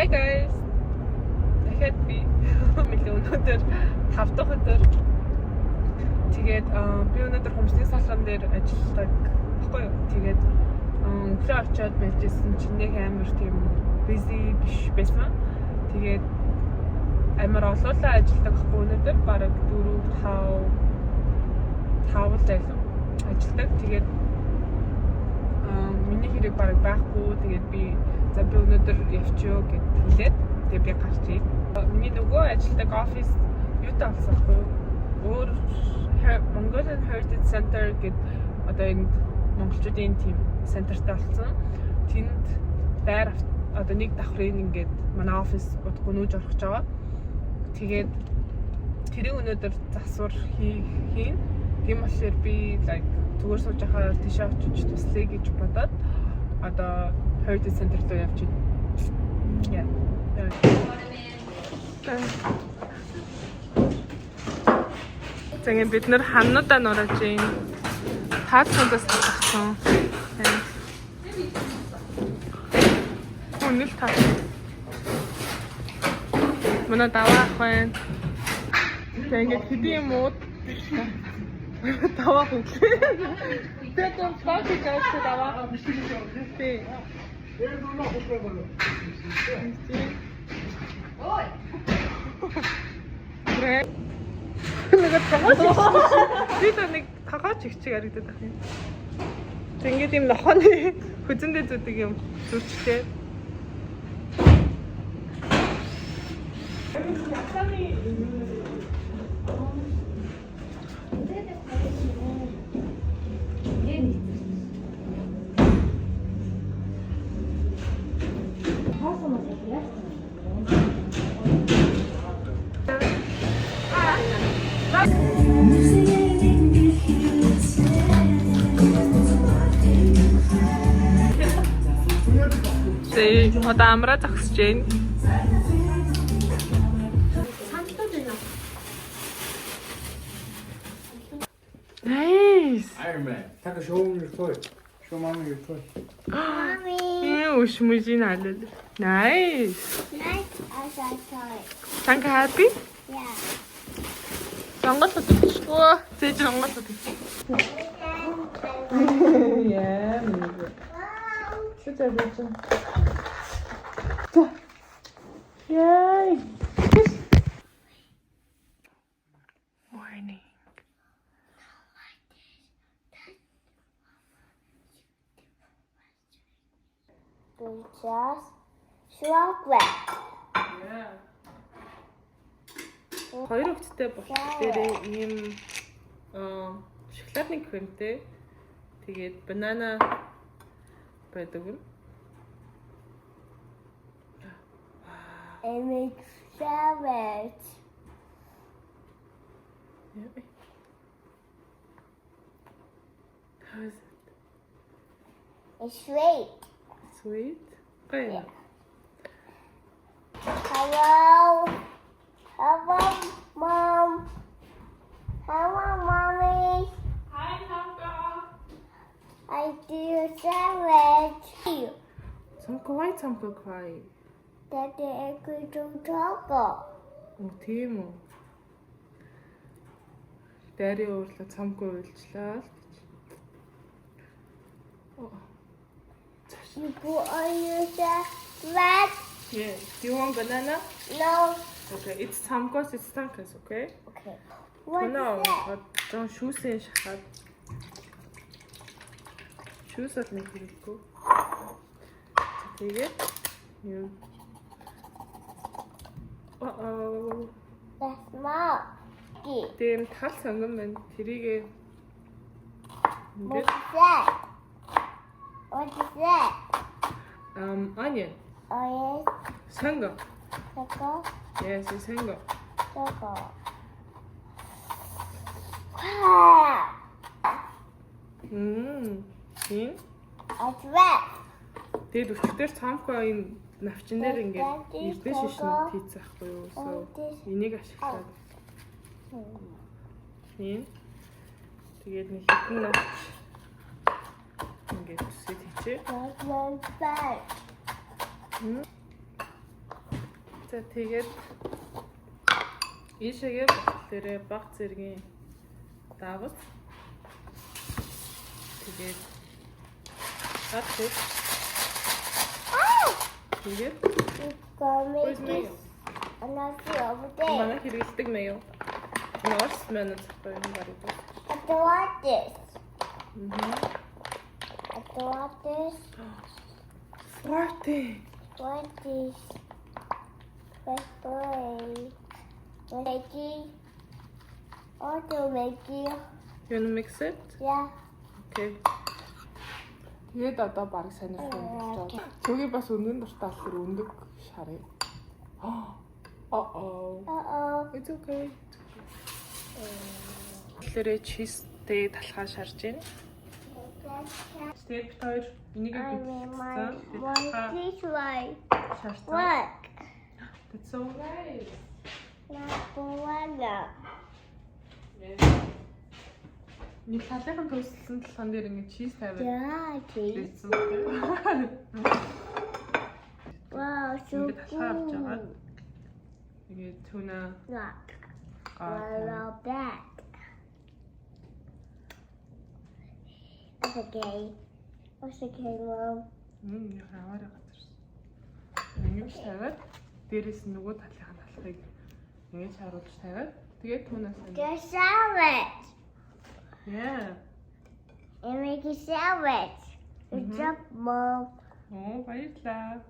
Hi guys. Дахиад би өнөөдөр 5 дахь өдөр. Тэгээд би өнөөдөр хомсны салхан дээр ажилладаг баггүй юу. Тэгээд өглөө очиод байжсэн чинь нэг амар тийм busy биш байсан. Тэгээд амар олоолаа ажилладаг баггүй өнөөдөр бараг 4-5 зайлуу ажилладаг. Тэгээд миний хэрэг бараг байхгүй. Тэгээд би за би өнөөдөр явчихё гэд хэлээд тэгээд би гарч ий. Миний нөгөө ажилладаг офис юутай болсон бэ? Өөр Mongolian Heritage Center гэд одоо энэ монголчуудын team центртай болсон. Тэнд байр одоо нэг давхрын ингээд манай офис удахгүй нүүж орох гэж байгаа. Тэгээд тэрийг өнөөдөр засвар хийн. Тийм болохоор би like зүгээр сууж байхаар тийшээ очиж туслая гэж бодоод одоо Heritage Center руу явчих. Yeah. Тэгээд бид нэр ханнуудаа нурааж ийн. Таад цандаас татсан. Үнэл таа. Манай даваа ах байна. Тэгээд хэдийн юм уу? Даваа хөө. Тэгээд факи кайс даваа. Тий. Ой. Нэг тагаач. Бид нэг тагаач ихчиг харагдаад байна. Тэг ингээд юм нохооны хүзэндээ зүдэг юм зүрчтэй. Одоо амраа зогсож байна. Nice. Iron Man. Taka show him your toy. Show mommy your toy. Mommy. Ушмужин алал. Nice. Nice as I toy. Танка happy? Yeah. Сонгол утчихгүй. Зээж сонгол утчих. Яа. Чүтэ бич. Yay! Morning. We just swap wet. Yeah. Хоёр хөвгттэй болох дээрээ ийм шоколадны кремтэй. Тэгээд банана байдаг юм. It makes salad. Yeah. How is it? It's sweet. Sweet? Okay. Yeah. Hello. Hello, Mom. Hello, Mommy. Hi, Tanka. I do salad. Why Tanka cry? Daddy, I could do taco. Оо тийм үү. Дари уурлаа цамгүй уйлчлаа л гэж. You put on your salad? Yeah. Do you want banana? No. Okay, it's Tamkos, it's Tankas, okay? Okay. What is that? Don't шүүсэн шахаад. Шүүсэл нэг хэрэггүй. Тэгээд юу? Uh-oh. That's mom. Тийм тал сонгон байна. Тэрийгээ What is that? What is that? onion. Oh, yes. Sango. Taco. Yes, it's sango. Taco. Wow. Тийм. It's red. Тэгээд өчтөр цамхаа энэ навчин дээр ингээд эрдэн шишнүүд хийцээ ахгүй юу. So энийг ашиглаад. Тийм. Тэгээд нэг хитэн навч ингээд үсээд хийчээ. За тэгээд ийшээгээ болохоор баг зэргийн давс. Тэгээд хатчих. Тэгээд Go make this. Another over there. манай хэрэгэлдэг мэйо. Норс мэнэ захгүй юм барыг. I don't want this. Мм. I don't want this. Party. Want this. Let's play. Maggie. Also Maggie. You wanna mix it? Yeah. Okay. Тэгээд одоо баг санаа болгож байгаа. Цөгийг бас өндөр дуртай болохоор өндөг шарыг. Uh-oh. It's okay. Тэгэхээр чизтэй талхаа шарж байна. Step 2 энийг I mean, my this way. шарсан. What? That's so nice. Not one. Нэг талынхан төвслсөн талхан дээр ингэ чиз тавиад Yeah, cheese. байсан. Wow, so Ингээд талхаа авч байгаа. cool. Тэгээд түна Look. гоо. Well, back. It's okay. It's okay, Mom. Яваараа газарсан. Ингэж тавиад дээрээс нь нөгөө талынхан талхыг ингэж харуулж тавиад тэгээд түнаас нь Just sandwich. Yeah. And make a sandwich. Good job, Mom. Оо баярлаа.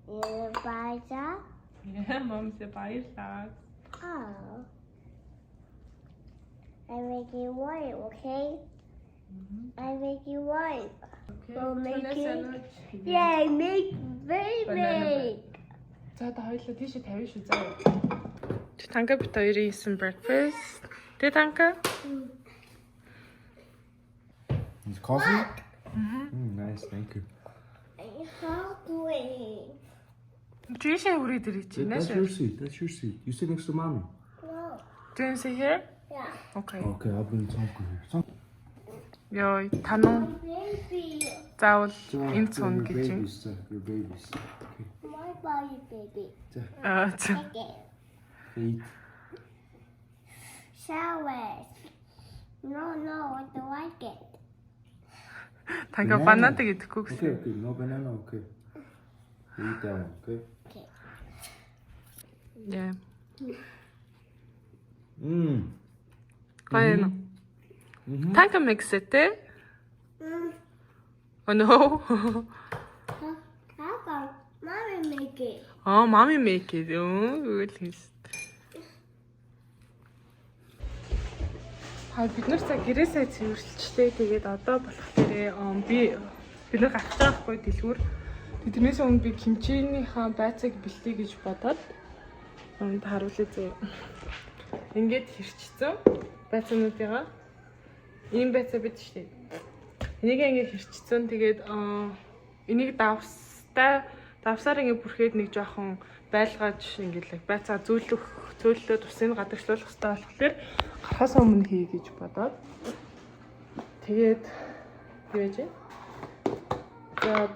You buy that? Yeah, mom's баярлаа. Oh. I make you wine, okay? I make you wine. Okay. We'll make Түнээс it. нь Yay, make baby. Banana За та хоёулаа тийшээ тавина шүү заа. Танка бит хоёрын хийсэн breakfast. Тэ танка? It's coffee? Nice, thank you. How doing? Тийшээ хүрээд ирэх чинь That's нэ. your seat. That's your seat. You sit next to mommy. No. Do you see here? Yeah. Okay. Okay, I'll bring Tonka here. Йой, тануу Baby. заавал Your энэ цун гэж юм. babies, sir. Your babies. Okay. My body, baby. Аа. Okay. Eat. Showers. No, I don't like it. Танка Banana. банантай гэдэхгүй Okay, гэсэн. okay. No banana, okay. Eat that one, okay? Yeah. Mmm. Гоё. Танка mix it те? Oh no. How come Mommy make it? Oh, mommy make it. Good list. Бид нар цаг гэрээ сая цэвэрлэлчлээ. Тэгээд одоо болохоор би бэлэг гарах таахгүй дэлгүүр. Тэрнээс өмнө би кимчинийхаа байцааг бэлтээ гэж бодоод харуулъя зөө. Ингээд хэрчсэн байцаануудыгаа ийм байцаа бид штэ. Энийг ингээд хэрчсэн. Тэгээд энийг давсаар ингээд бүрхээд нэг жоохон байлгаж ингээд байцаа зөөлөлөө тусын гадагшлуулах хэрэгтэй болохоор гарахаас өмнө хий гэж бодоод тэгээд юу яаж вэ? За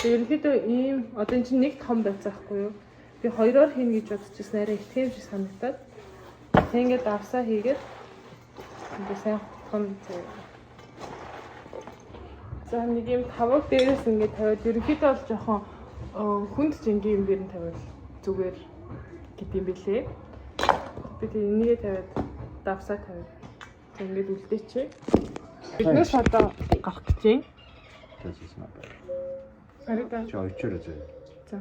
ерөнхийдөө ийм одоо энэ чинь нэг том байцаа байхгүй юу? Би хоёроор хийнэ гэж бодчихсан арай их тийм шиг санагдаад тэг ингээд давсаа хийгээд ингээд сайн том зөө. За нэг юм таваг дээрээс ингээд тавиад ерөнхийдөө бол жоохон хүнд жингийн юм дээр нь тавиад зүгээр гэдэм билээ. Би тэг энийгээ тавиад давсаа тавиад тэг ингээд үлдээчээ. Биднээс одоо гарах гэж юм. This is not bad. Арита. 저 어쩌려죠?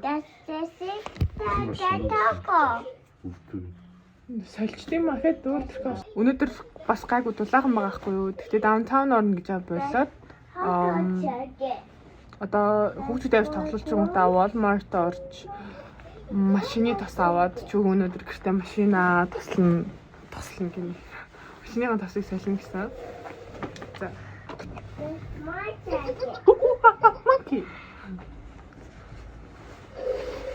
That's it. That's taco. Солилцдын махад дүүрдэх. Өнөөдөр бас гайгүй дулаахан байгаа хгүй юу. Тэгтээ даунтаун орно гэж болоод одоо хүүхдүүд авч тоглолч юм та Walmart орж машины тос аваад ч өнөөдөр гэртээ машина тослно гэнэ. Машиныхаа тосыг солино гэсэн. За. My taco. Monkey.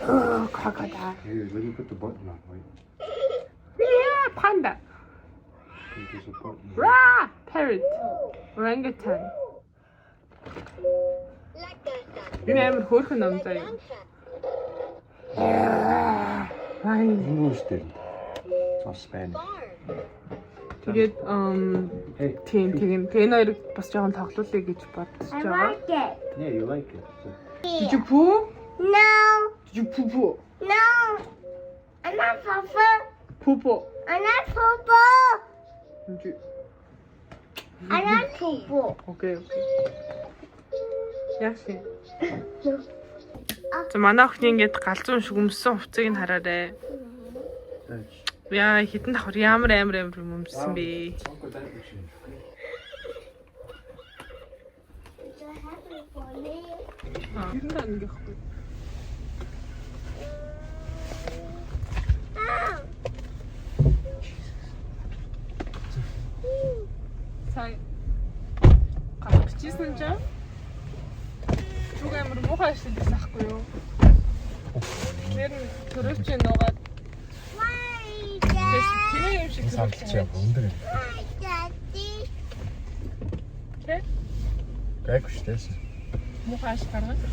Oh, crocodile. Here, let me put the button on, wait. Yeah, panda. There's a button. Rah! Parrot. Orangutan. Энэ амар хөөрхөн ном заяа. Fine. English дээр. Or Spanish. Тэгээд Hey. тийм энэ хоёрыг бас жоохон тоглоулъя гэж бодож I байгаа. like it. Yeah, you like it. Did you poo? No. Did you poo poo? No. I'm not Papa. Poo poo. I'm not Papa. Did you? I'm not Papa. Okay. Яаши. За манай охин ингээд галзуун шиг өмссөн хувцыг нь хараарэ. Яа хитэн давхар ямар амар өмссөн бэ? Юу нэг ингэхгүй. Сая гарчихсан ч зүг амар муухай ашигласан ахгүй юу? Тэр нь төрөлч нугаад тийм юм шиг Сандч яа өндөр. Тэ? Гайгүй шүү дээ. Муухай аш гаргана.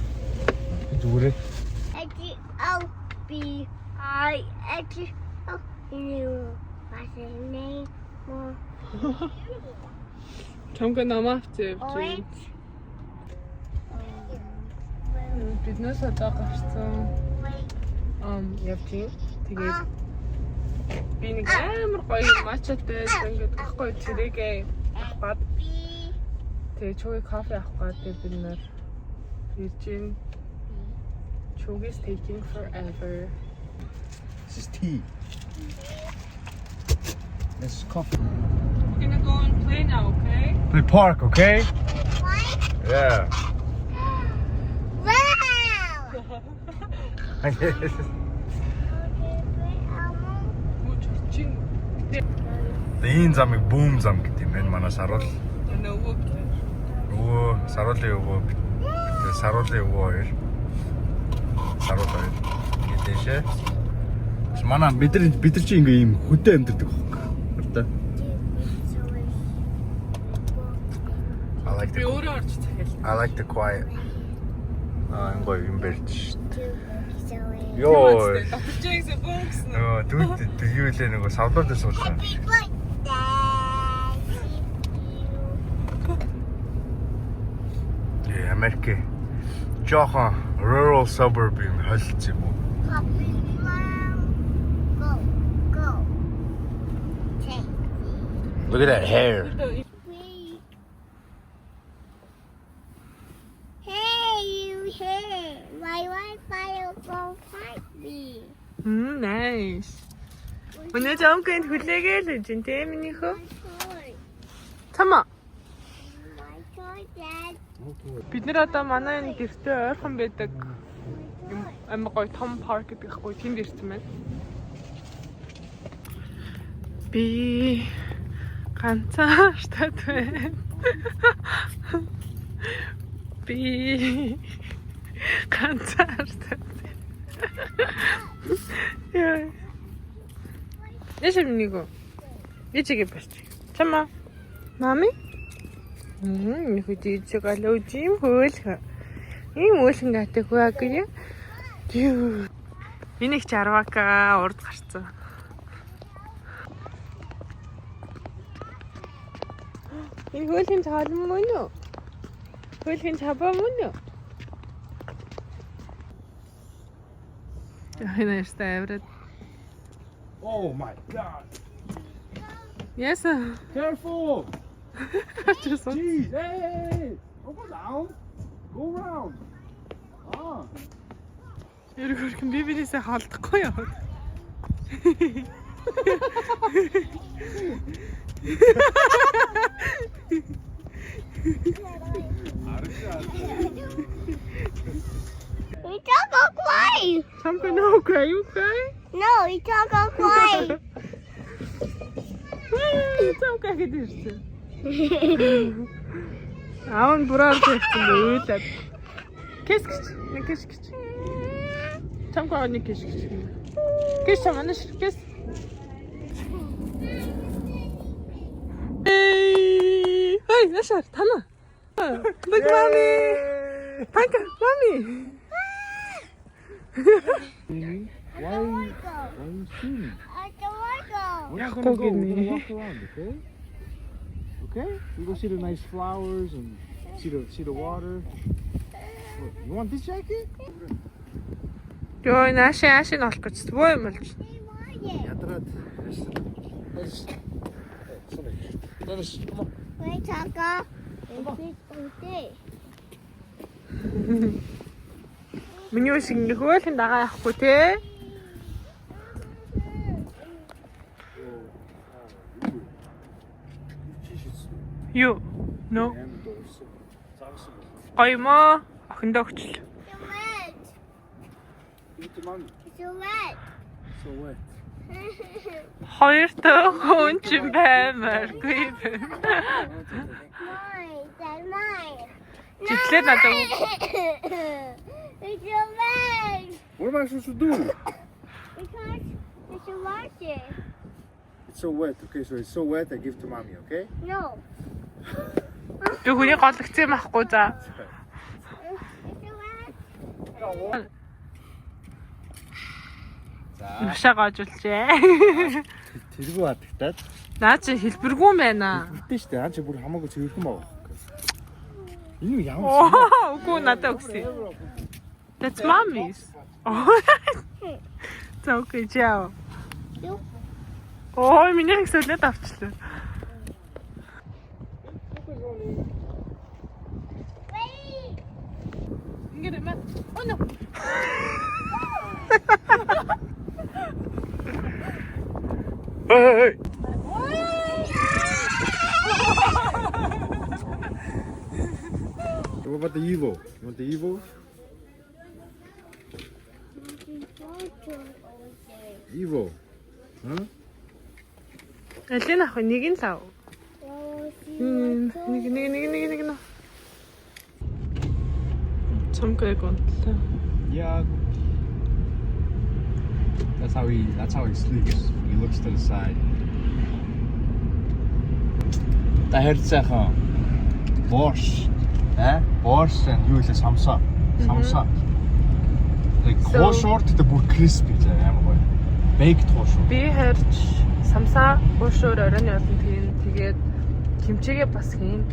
Зүгээрээ. Чамка намаавч явж. Биднээс одоо гарсан. Явж. Тэгээд би нэг амар гоё мачатай ингээд ахгүй тэрийгээ аваад тэгээ чуги кофе авах гэдэг бид нар ирж ин. Chugi's taking forever. This is tea. This is coffee. We're gonna go and play now, okay? Play park, okay? Yeah. Энэ замыг бүүм зам гэдэг юм байна. Манай саруул. Өвөө, саруулын өвөө. Саруулын өвөө хоёр. Саруул хоёр. Гэтэшээ. Манай бид нар чи ингээ ийм хөдөө амьдэрдэг байхгүй. Хурдан. I like the quiet. Энэ гоё юм барьж шүү дээ. Йоо. Татчихсан бокс. Дүүд юу лээ нөгөө савлаар дээр суулсан. Америк жоохон rural suburb юм холц юм уу? Look at that hair. Hey, you here? My Wi-Fi will go find me. Nice. Өнөө жамганд хүлээгээл гэж юм те минийхөө. Тама. My toy, Dad. Бид нэр одоо манай энэ гэртээ ойрхон байдаг юм амар гоё том парк гэдэг хгүй тэнд ирсэн байна. Би ганцаар штат байна. Би ганцаар штат. Яа. Эшэмнийгөө. Ичигээ барьж. Чама. Мами? Хөдий чигалуу жим хөөлх. Ийм өөлхөн гатэг хөөг. Юу. Энийг ч 10к урд гарцсан. Энэ хөөлхөн цаалм мөн үү? Хөөлхөн чабаа мөн үү? Яна ястай. Oh my god. Yes. Sir. Careful. Just Jeez. Hey. Go down. Go round. Ah. Ерөөхөн би бинээсээ холдохгүй яа. We don't go play. Something okay, you okay? No, we don't go play. It's okay гэдэрсэн. Аавн бураар тавьсан өөдөө. Кэскч, нэг кэскч. Чамгаа нэг кэскч. Кэс манаш кэс. Эй, яшаа тана. Look mommy. Панка, mommy. Why you sing? I don't want to go. We're not gonna go. We're Goodness. gonna walk around, okay? Okay? We go see the nice flowers and see the water. You want this jacket? Йоо, наашин олох гэж боо юм болж. They want it. Ядраад. Let's come on. Wait, Taco. It's okay. Миний үс ингэ хөөлхөн дагаа явахгүй те. Юу? No. Гоймо охиндоо өгчл. It's wet. It's so It's so wet. Хоёр тоо хүн ч баймааргүй. mine. That's mine. Чиглээд надад It's so wet. What am I supposed to do? Because it's a water. It's so wet. Okay, so it's so wet. I give to mommy. Okay? No. Тэг хүний голөгцсөн байхгүй за. It's so wet. За. Машаа гоожулжээ. тэргүй хатагтаад. Наа чи хэлбэргүй юм байна. Мэдэн штэ. Хаа чи бүр хамаагүй цэвэрхэн байгаа. Энэ ямар Оо, үгүй надад өгсөн. That's mommy's. За окей, чао. Юу? Ой, миний хэсэлээд авчлаа. Wait. Ингээд мэ. Oh no. Hey! What about the Evo? You want the Evo? Evo. Huh? Алин ах нэг нь лав. Нэг нь. Цомгой гонтлаа. Yeah. That's how he sleeps. He looks to the side. Та хэрцээхэн борщ, борщ and юу илээ самсаа. Like хоошорт the бүр crispy амар гоё. Baked хоошор. Би харж самсаа уушуур оройн олон тэгээд кимчигээ бас хийн.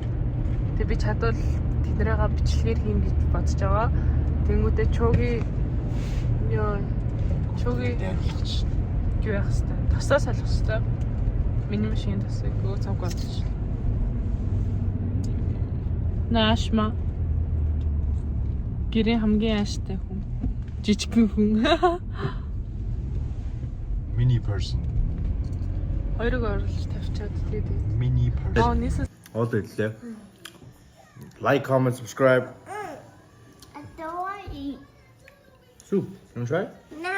Тэг би чадвал тэднийгээ бичлэгээр хийн гэж бодож байгаа. Тэнгүүдээ чууги юу яах вэ? Тасаа салах хэрэгтэй. Миний машин тасаа гоо цог болчих. Наашма. Гэрийн хамгийн ааштай хүн. Жижигхэн хүн. Mini person. Хоёрыг оруулж тавьчаад тэгээд. Mini person. Аа нийсээ All the left. Like, comment, subscribe. I don't want to eat. Soup. You want to try it? No.